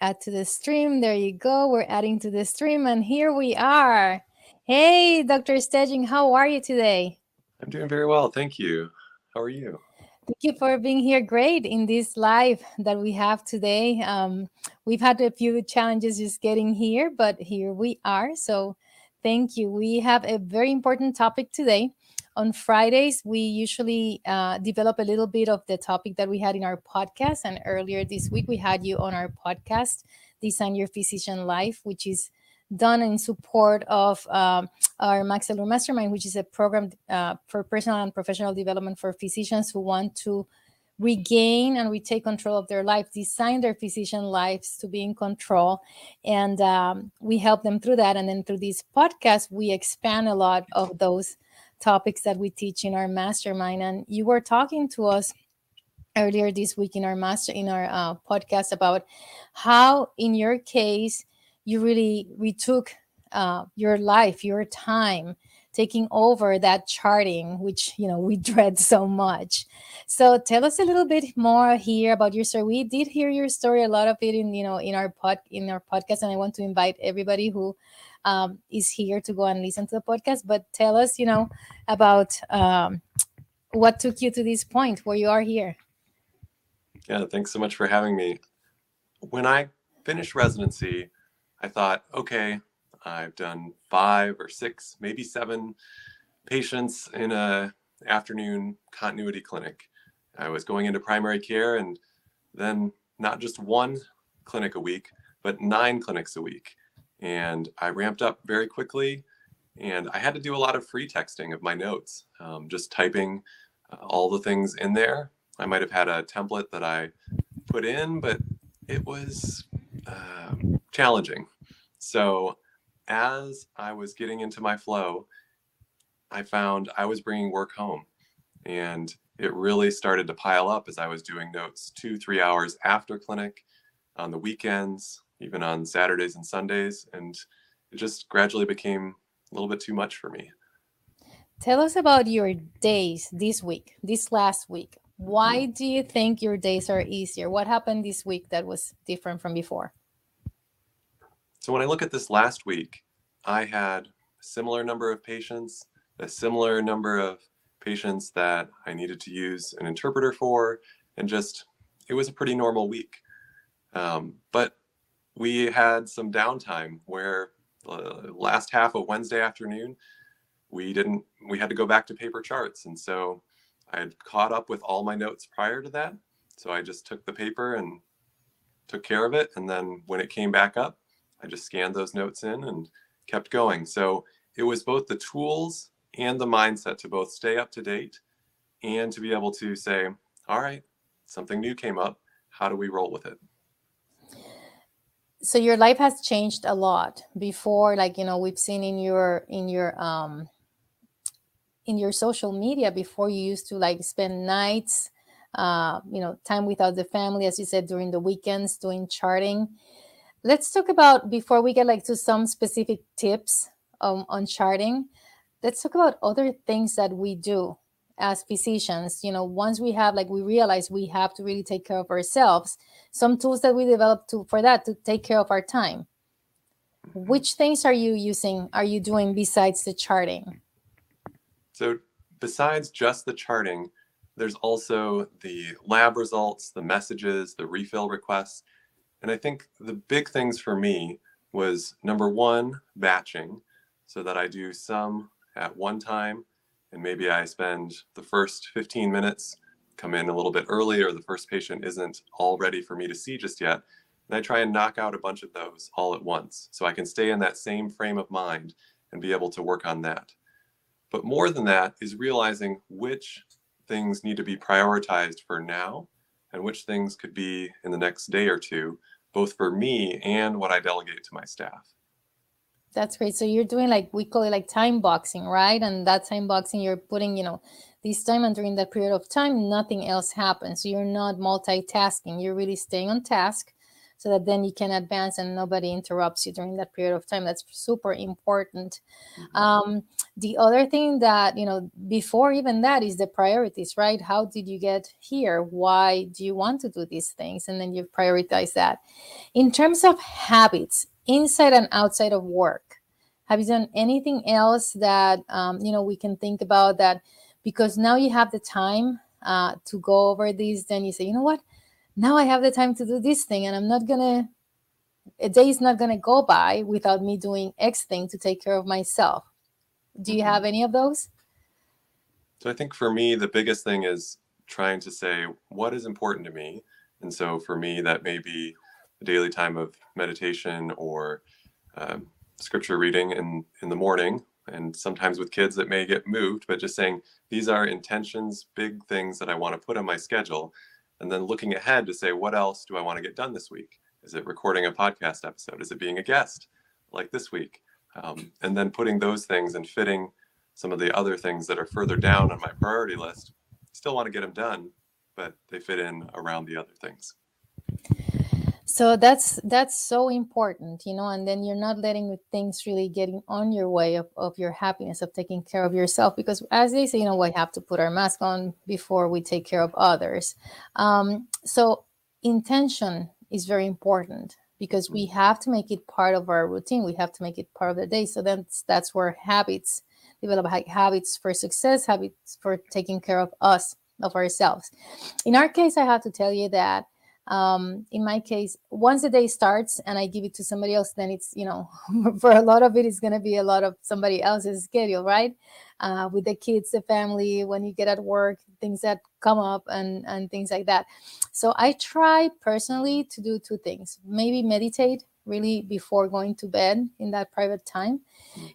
add to the stream. There you go. We're adding to the stream, and here we are. Hey, Dr. Stegink, how are you today? I'm doing very well, thank you. How are you? Thank you for being here. Great in this live that we have today. We've had a few challenges just getting here, but here we are. So thank you. We have a very important topic today. On Fridays, we usually develop a little bit of the topic that we had in our podcast. And earlier this week, we had you on our podcast, Design Your Physician Life, which is done in support of our Maxillary Mastermind, which is a program for personal and professional development for physicians who want to regain and retake control of their life, design their physician lives to be in control. And we help them through that. And then through this podcast, we expand a lot of those topics that we teach in our mastermind. And you were talking to us earlier this week in our podcast about how, in your case, you really retook your life, your time, taking over that charting, which we dread so much. So tell us a little bit more here about your story. We did hear your story, a lot of it in our podcast, and I want to invite everybody who is here to go and listen to the podcast. But tell us, about what took you to this point where you are here. Yeah, thanks so much for having me. When I finished residency, I thought, okay, I've done 5 or 6, maybe 7 patients in a afternoon continuity clinic. I was going into primary care, and then not just 1 clinic a week, but 9 clinics a week. And I ramped up very quickly, and I had to do a lot of free texting of my notes, just typing all the things in there. I might have had a template that I put in, but it was challenging. So as I was getting into my flow, I found I was bringing work home, and it really started to pile up as I was doing notes 2-3 hours after clinic, on the weekends, even on Saturdays and Sundays. And it just gradually became a little bit too much for me. Tell us about your days this last week. Why do you think your days are easier? What happened this week that was different from before? So when I look at this last week, I had a similar number of patients, a similar number of patients that I needed to use an interpreter for, and it was a pretty normal week. But we had some downtime where the last half of Wednesday afternoon, we had to go back to paper charts. And so I had caught up with all my notes prior to that. So I just took the paper and took care of it. And then when it came back up, I just scanned those notes in and kept going. So it was both the tools and the mindset to both stay up to date and to be able to say, all right, something new came up. How do we roll with it? So your life has changed a lot. Before, we've seen in your social media, before you used to spend nights, time without the family, as you said, during the weekends doing charting. Let's talk about, before we get to some specific tips on charting, let's talk about other things that we do as physicians. Once we realize we have to really take care of ourselves, some tools that we developed for that, to take care of our time. Which things are you doing besides the charting? So besides just the charting, there's also the lab results, the messages, the refill requests. And I think the big things for me was, number 1, batching, so that I do some at one time, and maybe I spend the first 15 minutes, come in a little bit early, or the first patient isn't all ready for me to see just yet. And I try and knock out a bunch of those all at once, so I can stay in that same frame of mind and be able to work on that. But more than that is realizing which things need to be prioritized for now and which things could be in the next day or two, both for me and what I delegate to my staff. That's great. So you're doing, we call it time boxing, right? And that time boxing, you're putting, this time, and during that period of time, nothing else happens. So you're not multitasking. You're really staying on task. so that then you can advance and nobody interrupts you during that period of time. That's super important. Mhm. The other thing that, before even that, is the priorities, right? How did you get here? Why do you want to do these things? And then you prioritize that. In terms of habits, inside and outside of work, have you done anything else that, we can think about that? Because now you have the time to go over these, then you say, you know what? Now I have the time to do this thing, and a day is not gonna go by without me doing X thing to take care of myself. Do you Mhm. have any of those? So I think for me, the biggest thing is trying to say what is important to me. And so for me, that may be a daily time of meditation or scripture reading in the morning. And sometimes with kids, it may get moved, but just saying these are intentions, big things that I want to put on my schedule. And then looking ahead to say, what else do I want to get done this week? Is it recording a podcast episode? Is it being a guest like this week? And then putting those things and fitting some of the other things that are further down on my priority list. Still want to get them done, but they fit in around the other things. So that's so important, and then you're not letting things really getting on your way of your happiness, of taking care of yourself, because as they say, we have to put our mask on before we take care of others. So intention is very important, because we have to make it part of our routine. We have to make it part of the day. So that's where habits develop, habits for success, habits for taking care of us, of ourselves. In our case, I have to tell you that, in my case, once the day starts and I give it to somebody else, then it's, for a lot of it, it's going to be a lot of somebody else's schedule, right? With the kids, the family, when you get at work, things that come up, and things like that. So I try personally to do two things: maybe meditate really before going to bed in that private time.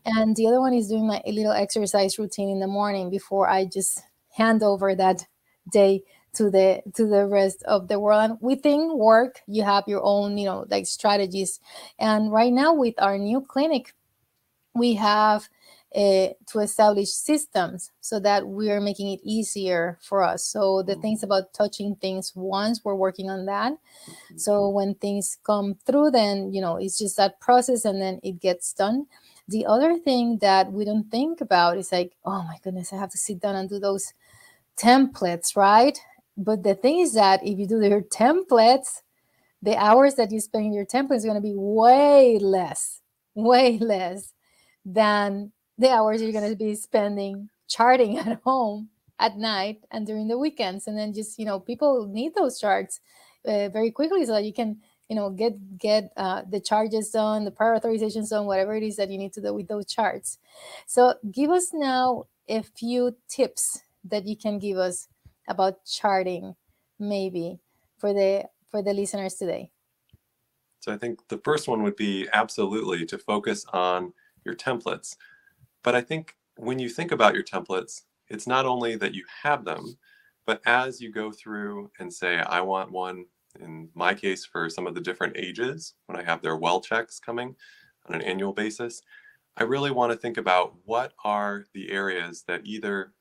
And the other one is doing my little exercise routine in the morning before I just hand over that day to the rest of the world. And within work, you have your own, like strategies. And right now, with our new clinic, we have to establish systems so that we are making it easier for us. So the things about touching things once, we're working on that. So when things come through, then, it's just that process, and then it gets done. The other thing that we don't think about is like, oh my goodness, I have to sit down and do those templates, right? But the thing is that if you do your templates, the hours that you spend in your template is going to be way less than the hours you're going to be spending charting at home at night and during the weekends. And then just, people need those charts very quickly, so that you can, get the charges done, the prior authorizations done, whatever it is that you need to do with those charts. So give us now a few tips that you can give us about charting, maybe for the listeners today. So I think the first one would be absolutely to focus on your templates. But I think when you think about your templates, it's not only that you have them, but as you go through and say, I want one, in my case, for some of the different ages, when I have their well checks coming on an annual basis, I really want to think about what are the areas that either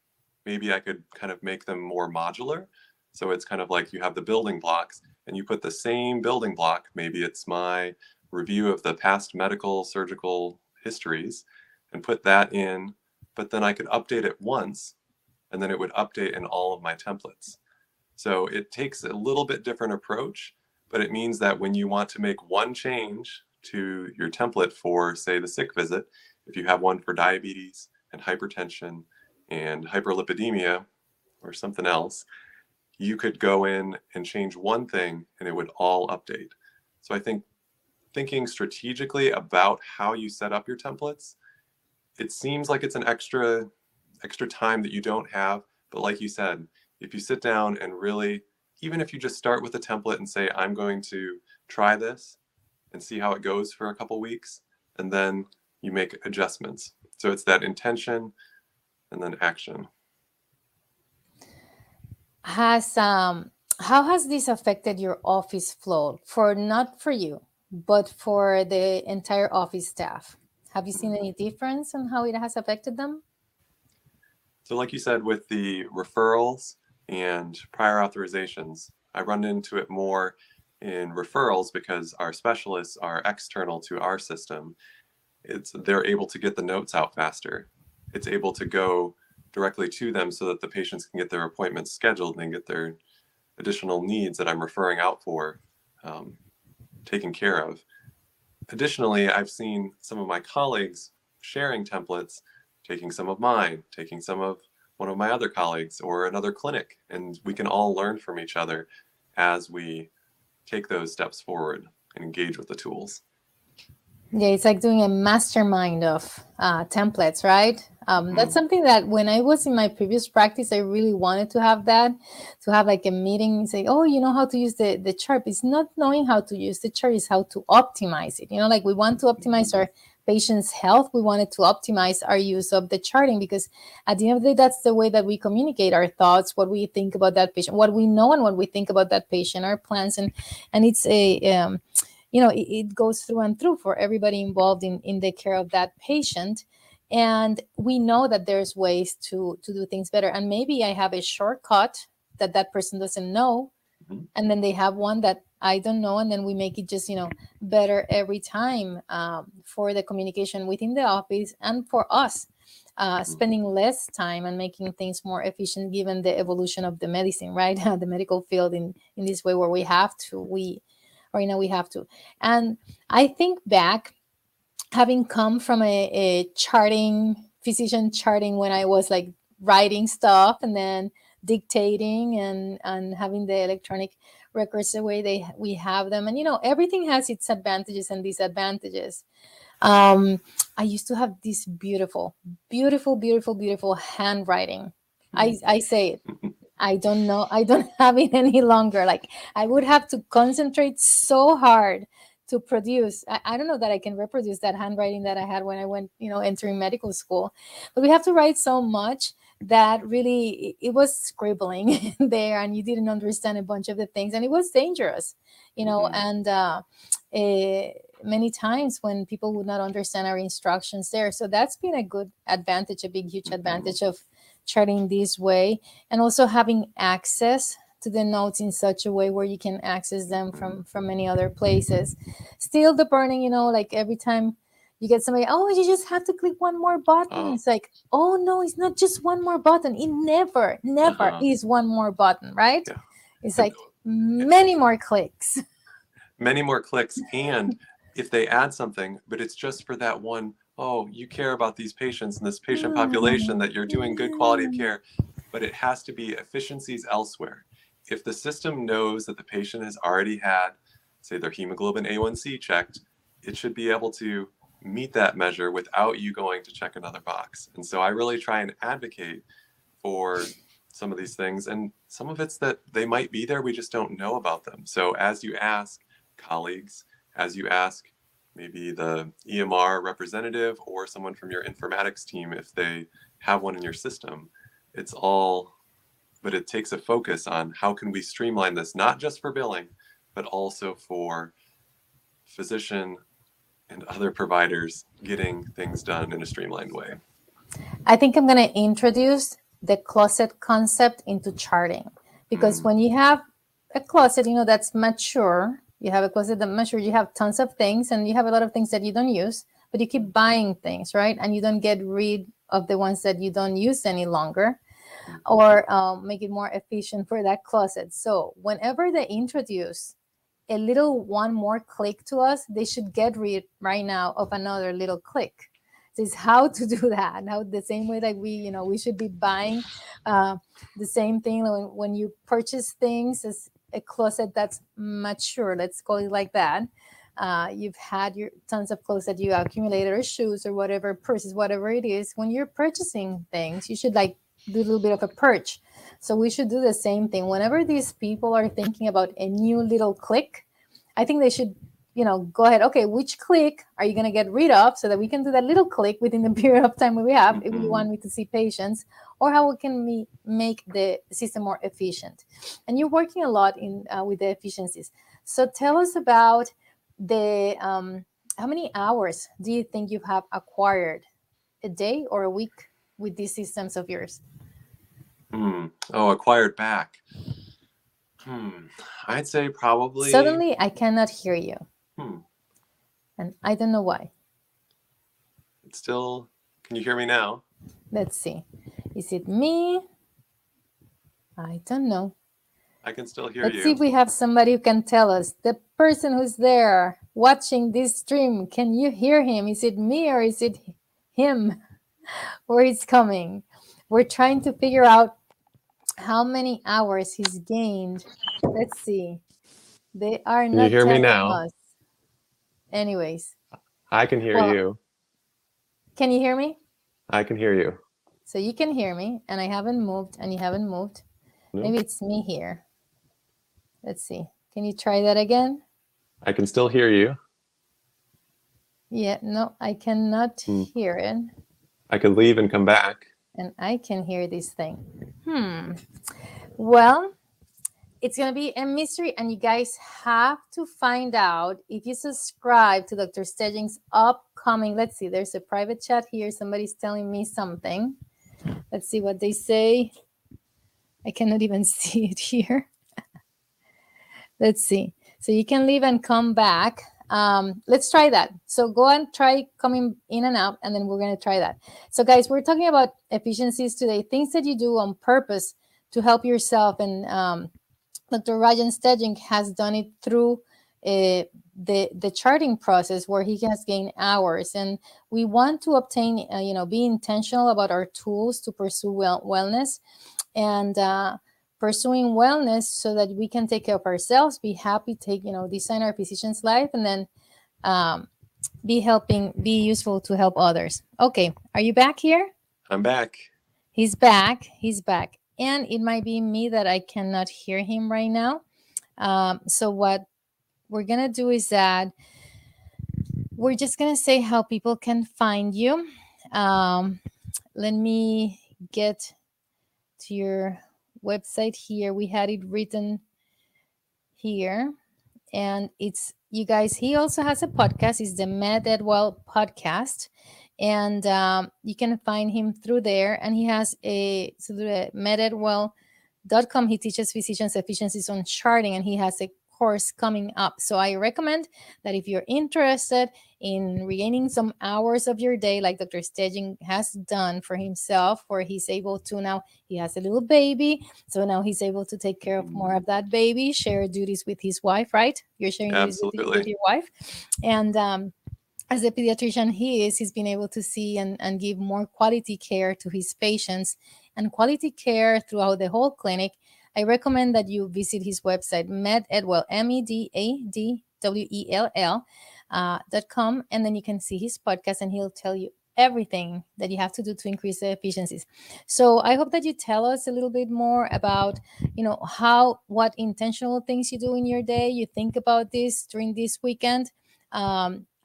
maybe I could kind of make them more modular. So it's kind of like you have the building blocks and you put the same building block. Maybe it's my review of the past medical, surgical histories and put that in, but then I could update it once and then it would update in all of my templates. So it takes a little bit different approach, but it means that when you want to make one change to your template for, say, the sick visit, if you have one for diabetes and hypertension and hyperlipidemia or something else, you could go in and change one thing and it would all update. So I think thinking strategically about how you set up your templates, it seems like it's an extra time that you don't have, but like you said, if you sit down and really, even if you just start with a template and say, I'm going to try this and see how it goes for a couple weeks, and then you make adjustments. So it's that intention and then action. Has How has this affected your office flow, for not for you, but for the entire office staff? Have you seen any difference on how it has affected them? So, like you said, with the referrals and prior authorizations, I run into it more in referrals, because our specialists are external to our system, they're able to get the notes out faster. It's able to go directly to them so that the patients can get their appointments scheduled and get their additional needs that I'm referring out for um, taken care of. Additionally, I've seen some of my colleagues sharing templates, taking some of mine, taking some of one of my other colleagues or another clinic, and we can all learn from each other as we take those steps forward and engage with the tools. Yeah, it's like doing a mastermind of templates, right? That's Mm-hmm. something that when I was in my previous practice, I really wanted to have that, to have like a meeting and say, oh, you know how to use the chart. It's not knowing how to use the chart, is how to optimize it. You know, like we want to optimize our patient's health. We wanted to optimize our use of the charting because at the end of the day, that's the way that we communicate our thoughts, what we think about that patient, what we know and what we think about that patient, our plans. And it's it goes through and through for everybody involved in the care of that patient. And we know that there's ways to do things better, and maybe I have a shortcut that that person doesn't know, Mm-hmm. and then they have one that I don't know, and then we make it just better every time, for the communication within the office and for us, Mm-hmm. spending less time and making things more efficient given the evolution of the medicine, right? The medical field in this way where we have to we right now we have to. And I think back, having come from a charting physician charting when I was like writing stuff and then dictating and having the electronic records the way we have them, and everything has its advantages and disadvantages. um I used to have this beautiful, beautiful, beautiful, beautiful handwriting. I say it, I don't know. I don't have it any longer. Like I would have to concentrate so hard to produce. I don't know that I can reproduce that handwriting that I had when I went, entering medical school. But we have to write so much that really it was scribbling there, and you didn't understand a bunch of the things, and it was dangerous, Mm-hmm. and eh, many times when people would not understand our instructions there. So that's been a good advantage, a big, huge Mm-hmm. advantage of charting this way, and also having access to the notes in such a way where you can access them from many other places. Still the burning, like every time you get somebody, oh, you just have to click one more button. Oh, It's like, oh no, it's not just one more button. It never uh-huh. is one more button, right? Yeah. It's And like many more clicks. many more clicks. And if they add something, but it's just for that one, oh, you care about these patients and this patient population, that you're doing good quality of care, but it has to be efficiencies elsewhere. If the system knows that the patient has already had, say, their hemoglobin A1C checked, it should be able to meet that measure without you going to check another box. And so I really try and advocate for some of these things. And some of it's that they might be there, we just don't know about them. So as you ask colleagues, as you ask maybe the EMR representative or someone from your informatics team, if they have one in your system, it's all, but it takes a focus on how can we streamline this, not just for billing, but also for physician and other providers getting things done in a streamlined way. I think I'm going to introduce the closet concept into charting, because Mm, when you have a closet, that's mature, you have a closet that mature, you have tons of things and you have a lot of things that you don't use, but you keep buying things, right? And you don't get rid of the ones that you don't use any longer, mm, or make it more efficient for that closet. So whenever they introduce a little one more click to us, they should get rid right now of another little click. This is how to do that. Now, the same way that we should be buying uh, the same thing when you purchase things as a closet that's mature, let's call it like that. You've had your tons of clothes that you accumulated, or shoes, or whatever, purses, whatever it is. When you're purchasing things, you should like do a little bit of a purge. So we should do the same thing. Whenever these people are thinking about a new little click, I think they should, go ahead. Okay, which click are you going to get rid of so that we can do that little click within the period of time we have if we mhm. want me to see patients, or how can we make the system more efficient? And you're working a lot in with the efficiencies. So tell us about the how many hours do you think you have acquired a day or a week with these systems of yours? Oh, acquired back. Hmm. I'd say probably. Suddenly, I cannot hear you, Hmm. and I don't know why. It's still. Can you hear me now? Let's see. Is it me? I don't know. I can still hear Let's see you. if we have somebody who can tell us. The person who's there watching this stream, can you hear him? Is it me or is it him? Where he's coming? We're trying to figure out how many hours he's gained. Let's see. They are Can you not hear me telling now? us. Anyways, I can hear well, you. can you hear me? I can hear you. So you can hear me, and I haven't moved, and you haven't moved. Maybe Nope. it's me here. Let's see. Can you try that again? I can still hear you. Yeah, no, I cannot Hmm. hear it. I could leave and come back. And I can hear this thing. Well, it's going to be a mystery, and you guys have to find out if you subscribe to Dr. Stegink's upcoming. Let's see, there's a private chat here. Somebody's telling me something. Let's see what they say. I cannot even see it here. Let's see. So you can leave and come back. Let's try that. So go and try coming in and out, and then we're going to try that. So, guys, we're talking about efficiencies today, things that you do on purpose to help yourself. And Dr. Rajan Stejink has done it through the charting process, where he has gained hours. And we want to obtain, be intentional about our tools to pursue wellness. And pursuing wellness so that we can take care of ourselves, be happy, design our physician's life, and then be useful to help others. Okay, are you back here? I'm back. He's back. He's back. And it might be me that I cannot hear him right now. So what we're gonna do is that we're just gonna say how people can find you. Let me get to your website here. We had it written here, and it's, you guys, he also has a podcast. It's the Med Edwell podcast, and you can find him through there. And he has a, so the mededwell.com, he teaches physicians efficiencies on charting, and he has a course coming up. So I recommend that if you're interested in regaining some hours of your day, like Dr. Staging has done for himself, where he's able to, now he has a little baby, so now he's able to take care of more of that baby, share duties with his wife, right? You're sharing duties with Absolutely. your wife. And as a pediatrician he's been able to see and give more quality care to his patients, and quality care throughout the whole clinic. I recommend that you visit his website, mededwell, medadwell.com, and then you can see his podcast, and he'll tell you everything that you have to do to increase the efficiencies. So I hope that you tell us a little bit more about, what intentional things you do in your day. You think about this during this weekend.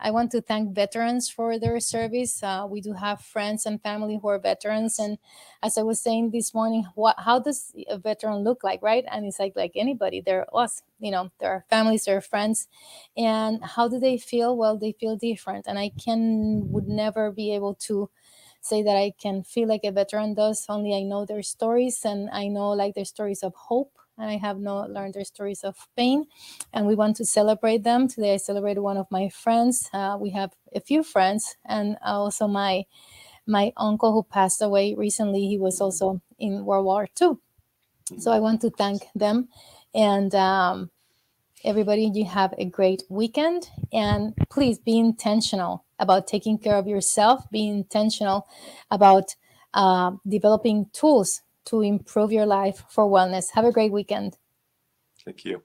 I want to thank veterans for their service. We do have friends and family who are veterans, Yes. and as I was saying this morning, how does a veteran look like, right? And it's like anybody, they're us. There are families, there are friends, and how do they feel? Well, they feel different, and I would never be able to say that I can feel like a veteran does. Only I know their stories, and I know like their stories of hope, and I have not learned their stories of pain, and we want to celebrate them. Today I celebrated one of my friends. We have a few friends, and also my uncle who passed away recently. He was also in World War II. So I want to thank them. And everybody, you have a great weekend. And please be intentional about taking care of yourself. Be intentional about developing tools to improve your life for wellness. Have a great weekend. Thank you.